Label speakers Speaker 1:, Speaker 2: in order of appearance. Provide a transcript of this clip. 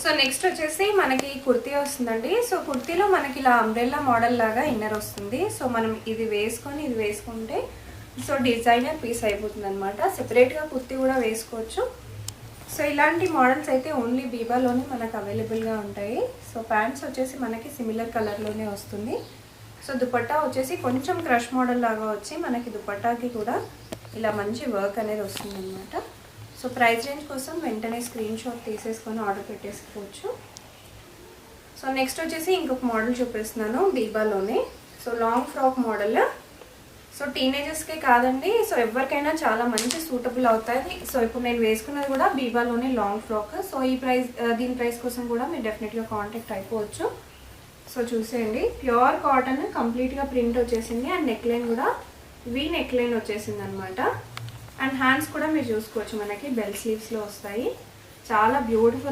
Speaker 1: So next వచ్చేసి మనకి కుర్తీ వస్తుందండి. సో కుర్తీలో మనకి ఇలా అంబ్రెల్లా మోడల్ లాగా ఇన్నర్ వస్తుంది. సో మనం ఇది వేసుకుంటే సో డిజైనర్ పీస్ అయిపోతుంది అనమాట. సెపరేట్గా కుర్తీ కూడా వేసుకోవచ్చు. సో ఇలాంటి మోడల్స్ అయితే ఓన్లీ బీబాలోనే మనకు అవైలబుల్గా ఉంటాయి. సో ప్యాంట్స్ వచ్చేసి మనకి సిమిలర్ కలర్లోనే వస్తుంది. సో దుపట్టా వచ్చేసి కొంచెం క్రష్ మోడల్ లాగా వచ్చి మనకి దుపట్టాకి కూడా ఇలా మంచి వర్క్ అనేది వస్తుంది అనమాట. సో ప్రైస్ రేంజ్ కోసం వెంటనే స్క్రీన్ షాట్ తీసేసుకొని ఆర్డర్ పెట్టేసుకోవచ్చు. సో నెక్స్ట్ వచ్చేసి ఇంకొక మోడల్ చూపిస్తున్నాను బీబాలోనే. So long frock model. So టీనేజర్స్కే కాదండి, సో ఎవరికైనా చాలా మంచి సూటబుల్ అవుతాయి. సో ఇప్పుడు నేను వేసుకున్నది కూడా బీబాలోనే లాంగ్ ఫ్రాక్. సో దీని ప్రైస్ కోసం కూడా మీరు డెఫినెట్గా కాంటాక్ట్ అయిపోవచ్చు. సో చూసేయండి, ప్యూర్ కాటన్, కంప్లీట్గా ప్రింట్ వచ్చేసింది. అండ్ నెక్ లైన్ కూడా వీ నెక్ లైన్ వచ్చేసింది అనమాట. అండ్ హ్యాండ్స్ కూడా మీరు చూసుకోవచ్చు, మనకి బెల్ స్లీవ్స్లో వస్తాయి. చాలా బ్యూటిఫుల్